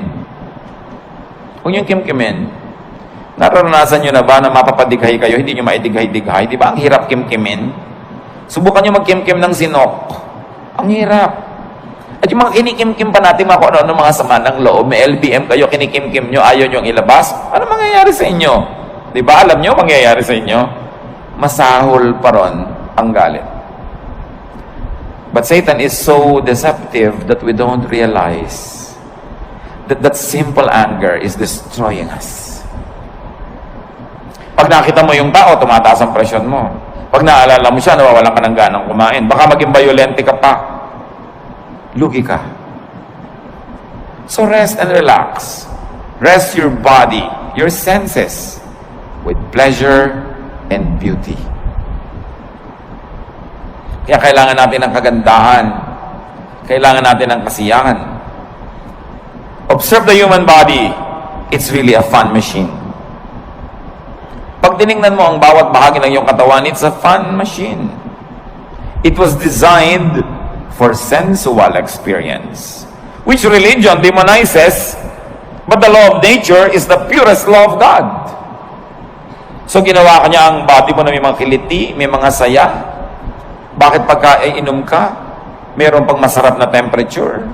Huwag niyong kim-kimin. Naranasan nyo na ba na mapapadighay kayo, hindi nyo maidighay-dighay? Di ba? Ang hirap kim-kimin. Subukan nyo mag-kim-kim ng sinok. Ang hirap. At yung mga kinikim-kim pa natin, mga kung ano mga sama ng loob, may LBM kayo, kinikim-kim nyo, ayaw nyo ilabas, ano mangyayari sa inyo? Di ba? Alam nyo mangyayari sa inyo? Masahol pa ron ang galit. But Satan is so deceptive that we don't realize that simple anger is destroying us. Pag nakita mo yung tao, tumataas ang presyon mo. Pag naalala mo siya, nawawalan ka ng ganang kumain. Baka maging violente ka pa. Lugi ka. So rest and relax. Rest your body, your senses, with pleasure and beauty. Kaya kailangan natin ng kagandahan. Kailangan natin ng kasiyahan. Observe the human body. It's really a fun machine. Pag tinignan mo ang bawat bahagi ng iyong katawan, it's a fun machine. It was designed for sensual experience, which religion demonizes, but the law of nature is the purest law of God. So ginawa kanya ang body mo na may mga kiliti, may mga saya. Bakit pagka inom ka, mayroon pang masarap na temperature?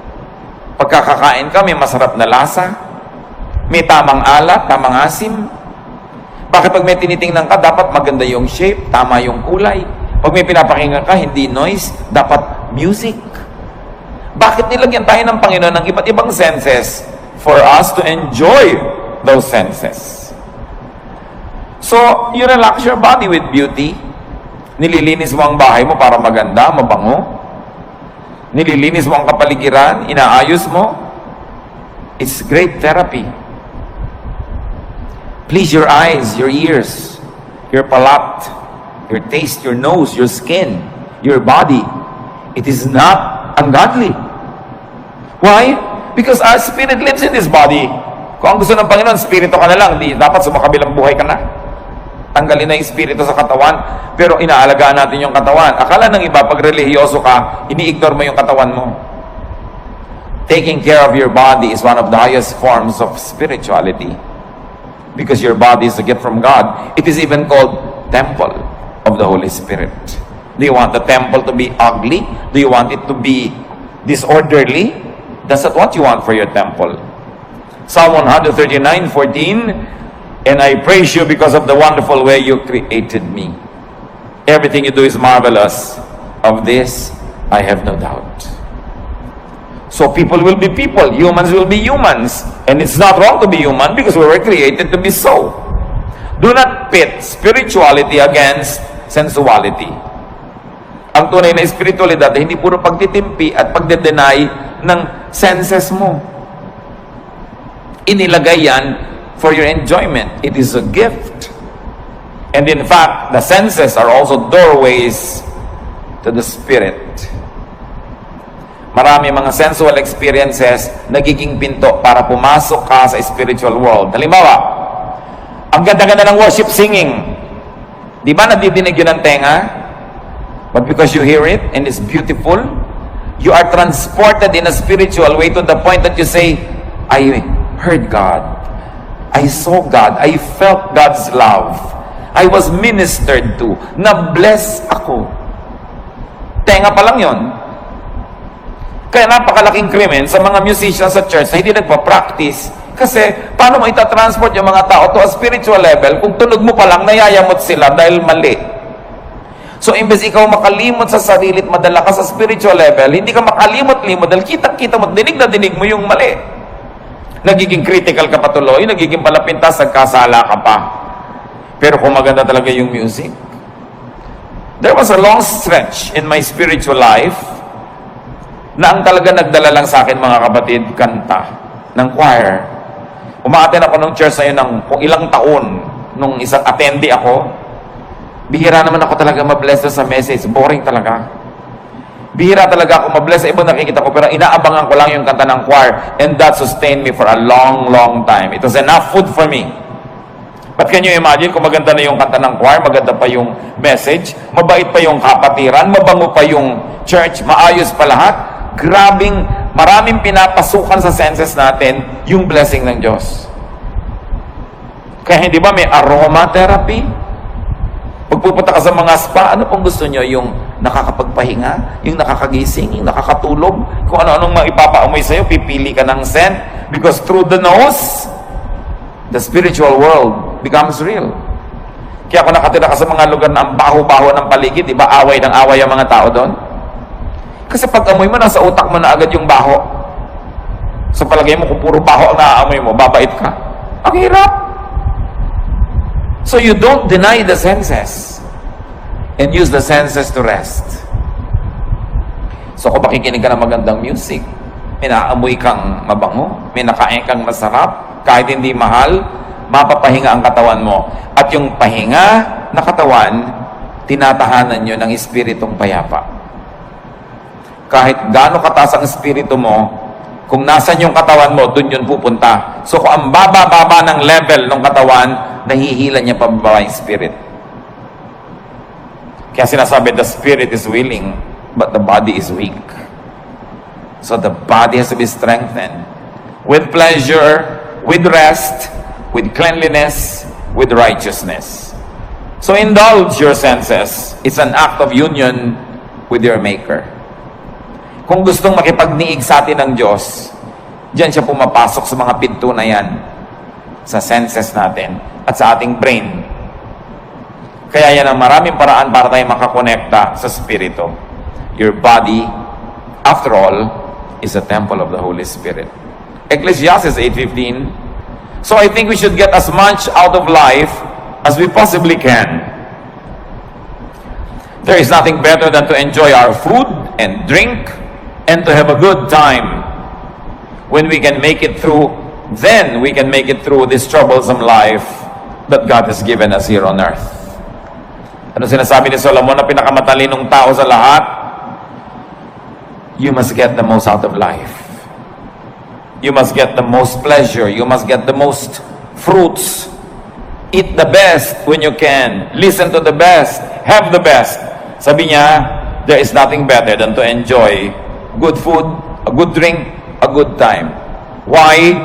Pagkakakain ka, may masarap na lasa? May tamang alat, tamang asim? Bakit pag may tinitingnan ka, dapat maganda yung shape, tama yung kulay? Pag may pinapakinggan ka, hindi noise, dapat music. Bakit nilagyan tayo ng Panginoon ng iba't ibang senses for us to enjoy those senses? So, you relax your body with beauty. Nililinis mo ang bahay mo para maganda, mabango. Nililinis mo ang kapaligiran, inaayos mo. It's great therapy. Please your eyes, your ears, your palate, your taste, your nose, your skin, your body. It is not ungodly. Why? Because our spirit lives in this body. Kung ang gusto ng Panginoon, spirito ka na lang, di dapat sumakabilang buhay ka na. Tanggalin na yung spirito sa katawan, pero inaalagaan natin yung katawan. Akala ng iba, pag relihiyoso ka, ini-ignore mo yung katawan mo. Taking care of your body is one of the highest forms of spirituality. Because your body is a gift from God. It is even called temple of the Holy Spirit. Do you want the temple to be ugly? Do you want it to be disorderly? That's not what you want for your temple. Psalm 139:14, and I praise you because of the wonderful way you created me. Everything you do is marvelous. Of this, I have no doubt. So people will be people, humans will be humans. And it's not wrong to be human because we were created to be so. Do not pit spirituality against sensuality. Ang tunay na spiritualidad ay hindi puro pagtitimpi at pagde-deny ng senses mo. Inilagay yan for your enjoyment. It is a gift. And in fact, the senses are also doorways to the spirit. Marami mga sensual experiences nagiging pinto para pumasok ka sa spiritual world. Halimbawa, ang ganda-ganda ng worship singing. Di ba nadidinig yun ng tenga? But because you hear it and it's beautiful, you are transported in a spiritual way to the point that you say, I heard God. I saw God. I felt God's love. I was ministered to. Na-bless ako. Tenga pa lang yon. Kaya napakalaking krimen sa mga musicians sa church na hindi nagpa-practice. Kasi, paano mo itatransport yung mga tao to a spiritual level kung tunog mo pa lang, nayayamot sila dahil mali. So, imbes ikaw makalimot sa sarili at madala ka sa spiritual level, hindi ka makalimot-limot dahil kitang-kita mo, dinig na dinig mo yung mali. Nagiging critical ka patuloy, nagiging palapintas, nagkasala ka pa. Pero kung maganda talaga yung music. There was a long stretch in my spiritual life na ang talaga nagdala lang sa akin, mga kapatid, kanta ng choir. Umaaten ako ng church na yun ng kung ilang taon, nung isang attendee ako. Bihira naman ako talaga mabless sa message. Boring talaga. Bihira talaga ako mabless sa ibang nakikita ko, pero inaabangan ko lang yung kanta ng choir. And that sustained me for a long, long time. It was enough food for me. But can you imagine kung maganda na yung kanta ng choir, maganda pa yung message, mabait pa yung kapatiran, mabango pa yung church, maayos pa lahat? Maraming pinapasukan sa senses natin yung blessing ng Diyos. Kaya hindi ba may aromatherapy? Pagpupunta ka sa mga spa, ano pong gusto nyo? Yung nakakapagpahinga, yung nakakagising, yung nakakatulog, kung ano-anong maipapaamoy sa'yo, pipili ka ng scent. Because through the nose, the spiritual world becomes real. Kaya kung nakatira ka sa mga lugar na ang baho-baho ng paligid, di ba away ng away ang mga tao doon? Kasi pag amoy mo, nasa utak mo na agad yung baho. Sa palagay mo, kung puro baho ang naaamoy mo, babait ka. Ang hirap. So you don't deny the senses and use the senses to rest. So kung makikinig ka ng magandang music, may naamoy kang mabango, may nakain kang masarap, kahit hindi mahal, mapapahinga ang katawan mo. At yung pahinga na katawan, tinatahanan nyo ng espiritong payapa. Kahit gaano kataas ang espiritu mo, kung nasan yung katawan mo, dun yun pupunta. So kung ang baba-baba ng level ng katawan, nahihila niya pababa yung spirit. Kaya sinasabi, the spirit is willing, but the body is weak. So the body has to be strengthened. With pleasure, with rest, with cleanliness, with righteousness. So indulge your senses. It's an act of union with your Maker. Kung gustong makipagniig sa atin ng Diyos, diyan siya pumapasok sa mga pinto na yan, sa senses natin, at sa ating brain. Kaya yan ang maraming paraan para tayo makakonekta sa Spirito. Your body, after all, is a temple of the Holy Spirit. Ecclesiastes 8:15. So I think we should get as much out of life as we possibly can. There is nothing better than to enjoy our food and drink and to have a good time. When we can make it through, then we can make it through this troublesome life that God has given us here on earth. Ano sinasabi ni Solomon na pinakamatalinong tao sa lahat? You must get the most out of life. You must get the most pleasure. You must get the most fruits. Eat the best when you can. Listen to the best. Have the best. Sabi niya, there is nothing better than to enjoy good food, a good drink, a good time. Why?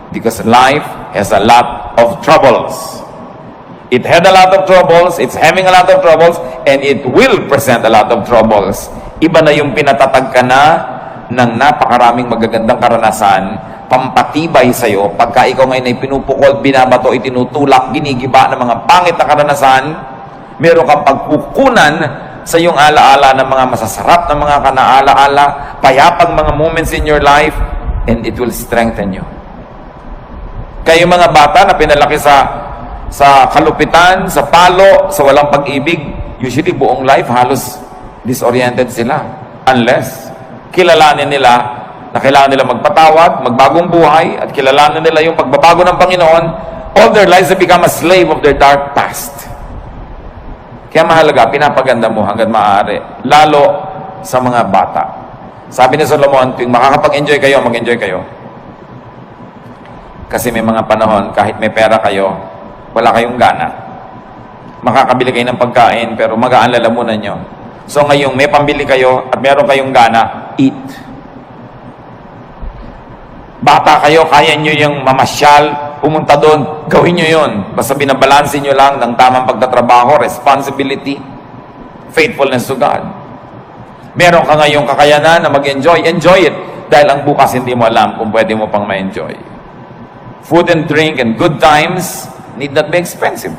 Because life has a lot of troubles. It had a lot of troubles, it's having a lot of troubles, and it will present a lot of troubles. Iba na yung pinatatag ka na ng napakaraming magagandang karanasan, pampatibay sa'yo, pagka ikaw ngayon ay pinupukol, binabato, itinutulak, ginigiba ng mga pangit na karanasan, meron kang pagkukunan sa iyong alaala ng mga masasarap na mga kanaalaala, payapang mga moments in your life, and it will strengthen you. Kaya yung mga bata na pinalaki sa kalupitan, sa palo, sa walang pag-ibig, usually buong life halos disoriented sila. Unless kilalanin nila na kailangan nila magpatawad, magbagong buhay, at kilalanin nila yung pagbabago ng Panginoon, all their lives have become a slave of their dark past. Kaya mahalaga, pinapaganda mo hanggang maaari, lalo sa mga bata. Sabi ni Solomon, tuwing makakapag-enjoy kayo, mag-enjoy kayo. Kasi may mga panahon, kahit may pera kayo, wala kayong gana. Makakabili kayo ng pagkain, pero magaan lalamunan nyo. So ngayong may pambili kayo at meron kayong gana, eat. Bata kayo, kaya nyo yung mamasyal, pumunta doon, gawin nyo yun. Basta binabalansin nyo lang ng tamang pagtatrabaho, responsibility, faithfulness to God. Meron ka ngayong kakayanan na mag-enjoy, enjoy it. Dahil ang bukas hindi mo alam kung pwede mo pang ma-enjoy. Food and drink and good times need not be expensive.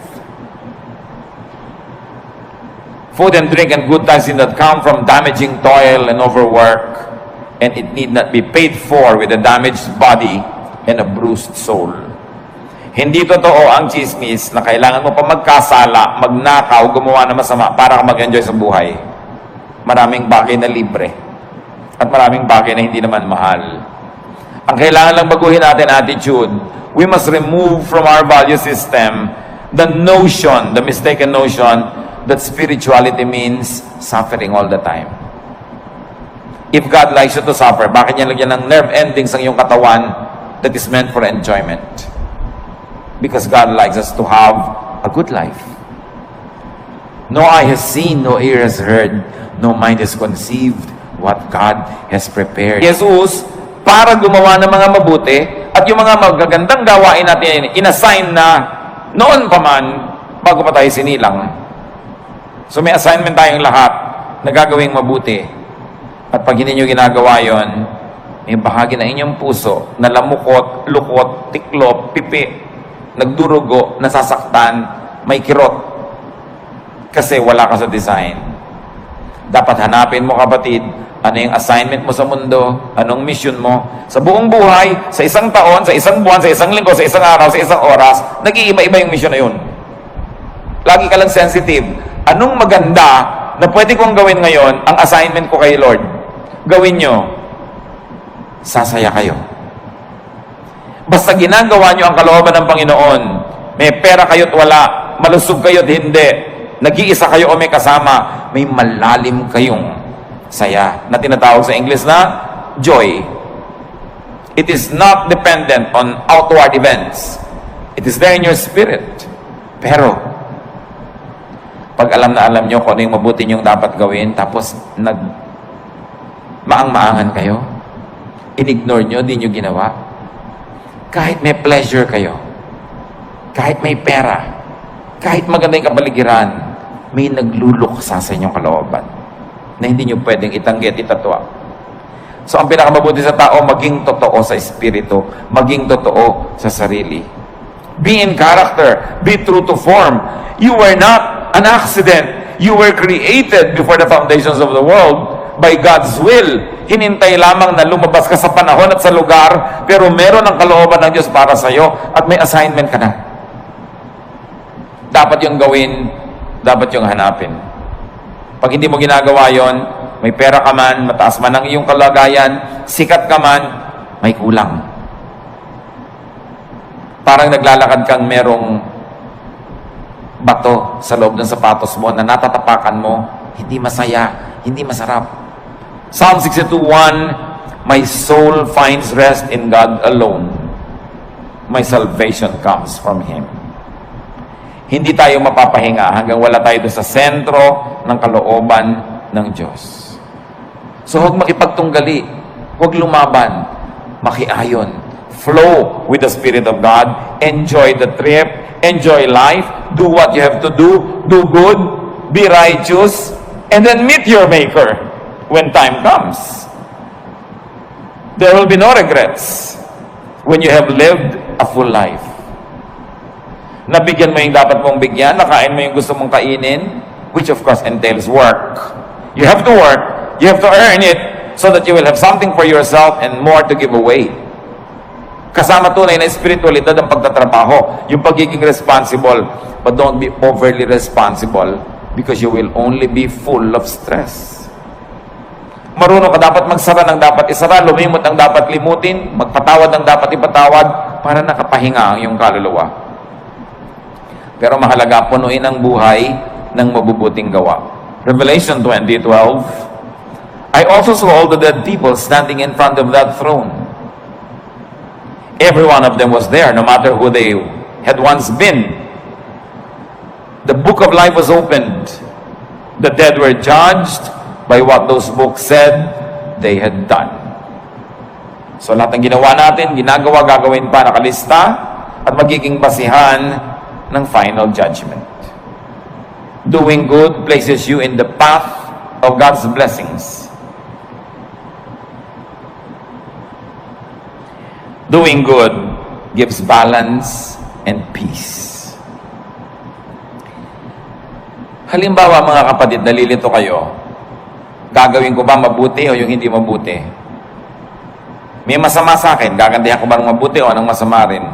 Food and drink and good times need not come from damaging toil and overwork, and it need not be paid for with a damaged body and a bruised soul. Hindi totoo ang chismis na kailangan mo pa magkasala, magnakaw, gumawa ng masama para ka mag-enjoy sa buhay. Maraming bagay na libre at maraming bagay na hindi naman mahal. Ang kailangan lang baguhin natin attitude. We must remove from our value system the notion, the mistaken notion that spirituality means suffering all the time. If God likes you to suffer, bakit niya lagyan ng nerve endings ang iyong katawan that is meant for enjoyment? Because God likes us to have a good life. No eye has seen, no ear has heard, no mind has conceived what God has prepared. Jesus, para gumawa ng mga mabuti at yung mga magagandang gawain natin, inassign na noon pa man, bago pa tayo sinilang. So may assignment tayong lahat na gagawing mabuti. At pag hindi nyo ginagawa yon, may bahagi na inyong puso na lamukot, lukot, tiklop, pipi, nagdurugo, nasasaktan, may kirot. Kasi wala ka sa design. Dapat hanapin mo, kapatid, ano yung assignment mo sa mundo, anong mission mo. Sa buong buhay, sa isang taon, sa isang buwan, sa isang linggo, sa isang araw, sa isang oras, nag-iiba-iba yung mission na yun. Lagi ka lang sensitive. Anong maganda na pwede kong gawin ngayon, ang assignment ko kay Lord? Gawin nyo. Sasaya kayo. Basta ginagawa nyo ang kalooban ng Panginoon, may pera kayo't wala, malusog kayo't hindi, nag-iisa kayo o may kasama, may malalim kayong saya na tinatawag sa English na joy. It is not dependent on outward events. It is there in your spirit. Pero, pag alam na alam nyo kung ano yung mabuti nyong dapat gawin, tapos maang-maangan kayo, in-ignore nyo, di nyo ginawa, kahit may pleasure kayo, kahit may pera, kahit maganda yung kapaligiran, may nagluluksa sa inyong kalooban na hindi nyo pwedeng itanggi at itatwa. So, ang pinakamabuti sa tao, maging totoo sa espiritu, maging totoo sa sarili. Be in character, be true to form. You were not an accident. You were created before the foundations of the world by God's will. Hinintay lamang na lumabas ka sa panahon at sa lugar, pero meron ang kalooban ng Diyos para sa iyo at may assignment ka na. Dapat yung gawin, dapat yung hanapin. Pag hindi mo ginagawa yon, may pera ka man, mataas man ang iyong kalagayan, sikat ka man, may kulang. Parang naglalakad kang merong bato sa loob ng sapatos mo na natatapakan mo, hindi masaya, hindi masarap. Psalm 62:1, my soul finds rest in God alone. My salvation comes from Him. Hindi tayo mapapahinga hanggang wala tayo doon sa sentro ng kalooban ng Diyos. So huwag makipagtunggali, huwag lumaban, makiayon. Flow with the Spirit of God, enjoy the trip, enjoy life, do what you have to do good, be righteous, and then meet your Maker when time comes. There will be no regrets when you have lived a full life. Nabigyan mo yung dapat mong bigyan, nakain mo yung gusto mong kainin, which of course entails work. You have to work, you have to earn it, so that you will have something for yourself and more to give away. Kasama tunay na espiritualidad ang pagtatrabaho, yung pagiging responsible, but don't be overly responsible because you will only be full of stress. Marunong ka dapat magsara ng dapat isara, lumimot ang dapat limutin, magpatawad ng dapat ipatawad, para nakapahinga ang iyong kaluluwa. Pero mahalaga, punuin ang buhay ng mabubuting gawa. Revelation 20:12, I also saw all the dead people standing in front of that throne. Every one of them was there, no matter who they had once been. The book of life was opened. The dead were judged by what those books said they had done. So lahat ng ginawa natin, ginagawa, gagawin pa, nakalista. at magiging basihan ng final judgment. Doing good places you in the path of God's blessings. Doing good gives balance and peace. Halimbawa mga kapatid, nalilito kayo, gagawin ko ba mabuti o yung hindi mabuti? May masama sa akin, gagantihan ko ba ng mabuti o anong masama rin?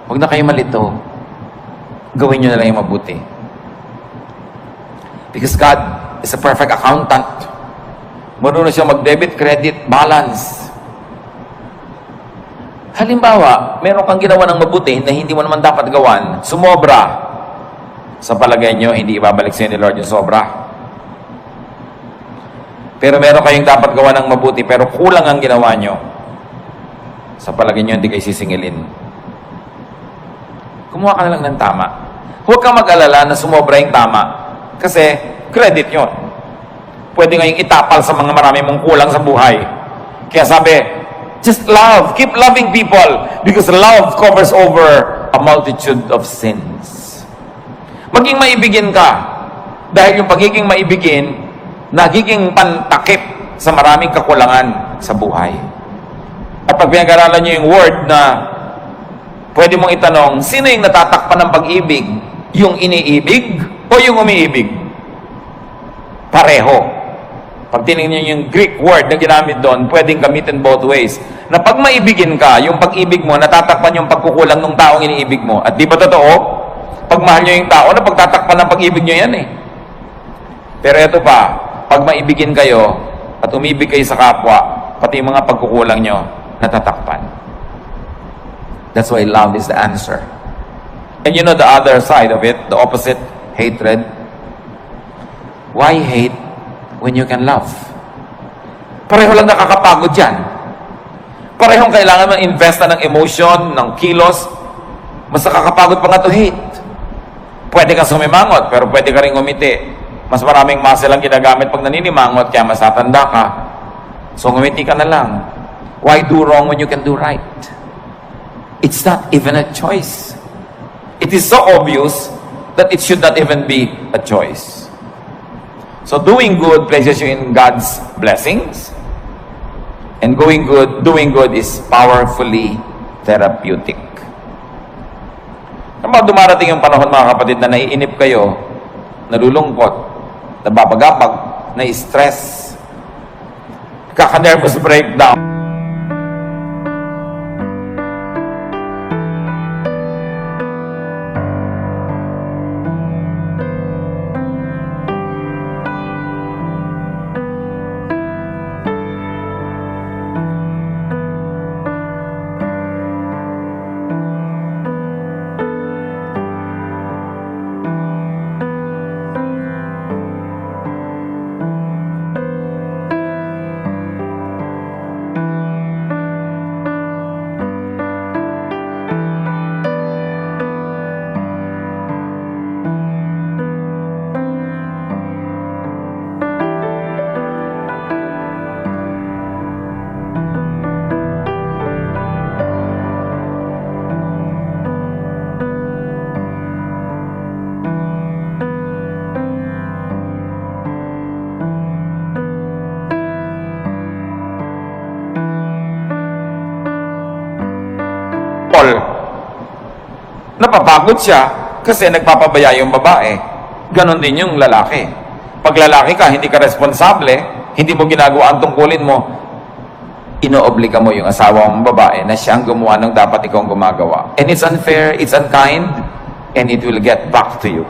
Huwag na kayo malito. Gawin nyo na lang yung mabuti. Because God is a perfect accountant. Marunong siya mag-debit, credit, balance. Halimbawa, meron kang ginawa ng mabuti na hindi mo naman dapat gawan, sumobra. Sa palagay nyo, hindi ibabalik sa ni Lord yung sobra. Pero meron kayong dapat gawa ng mabuti, pero kulang ang ginawa nyo. Sa palagay nyo, hindi kayo sisingilin. Kumuha ka na lang ng tama. Huwag kang mag-alala na sumobra yung tama. Kasi, credit yon. Pwede ngayong itapal sa mga marami mong kulang sa buhay. Kaya sabi, just love. Keep loving people. Because love covers over a multitude of sins. Maging maibigin ka. Dahil yung pagiging maibigin, nagiging pantakip sa maraming kakulangan sa buhay. At pag pinag-aralan nyo yung word na pwede mong itanong, sino yung natatakpan ng pag-ibig? Yung iniibig o yung umiibig? Pareho. Pag tinignan nyo yung Greek word na ginamit doon, pwedeng gamitin both ways. Na pag maibigin ka, yung pag-ibig mo, natatakpan yung pagkukulang ng taong iniibig mo. At di ba totoo? Pag mahal nyo yung tao, na pagtatakpan ng pag-ibig nyo yan eh. Pero ito pa, pag maibigin kayo at umibig kayo sa kapwa, pati yung mga pagkukulang nyo, natatakpan. That's why love is the answer. And you know the other side of it, the opposite, hatred. Why hate when you can love? Pareho lang nakakapagod yan. Parehong kailangan mo invest na ng emotion, ng kilos. Mas nakakapagod pa nga to hate. Pwede kang sumimangot, pero pwede ka rin ngumiti. Mas maraming muscle ang ginagamit pag naninimangot, kaya mas tatanda ka. So ngumiti ka na lang. Why do wrong when you can do right? It's not even a choice. It is so obvious that it should not even be a choice. So doing good places you in God's blessings. And doing good is powerfully therapeutic. Kapag dumarating yung panahon mga kapatid na naiinip kayo, nalulungkot, nababagabag, na-stress, kaka-nervous breakdown, napapagod siya kasi nagpapabaya yung babae. Ganon din yung lalaki. Pag lalaki ka, hindi ka responsable, hindi mo ginagawa ang tungkulin mo, inoobliga mo yung asawa mong babae na siyang gumawa ng dapat ikaw gumagawa. And it's unfair, it's unkind, and it will get back to you.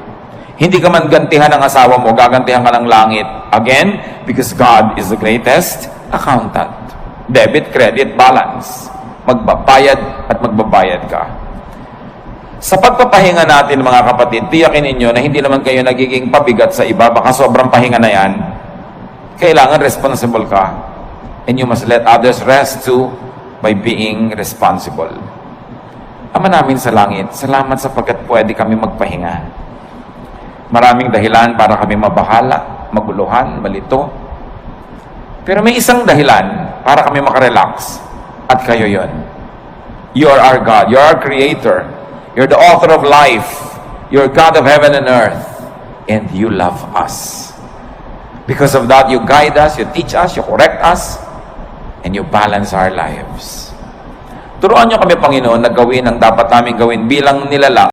Hindi ka man gantihan ng asawa mo, gagantihan ka ng langit. Again, because God is the greatest accountant. Debit, credit, balance. Magbabayad at magbabayad ka. Sa pagpapahinga natin mga kapatid, tiyakin ninyo na hindi naman kayo nagiging pabigat sa iba, baka sobrang pahinga na yan. Kailangan responsible ka. And you must let others rest too by being responsible. Ama namin sa langit, salamat sapagkat pwede kami magpahinga. Maraming dahilan para kami mabahala, maguluhan, malito. Pero may isang dahilan para kami makarelax at kayo yon. You are our God. You are our Creator. You're the author of life. You're God of heaven and earth. And you love us. Because of that, you guide us, you teach us, you correct us, and you balance our lives. Turuan niyo kami, Panginoon, na gawin ang dapat namin gawin bilang nilalang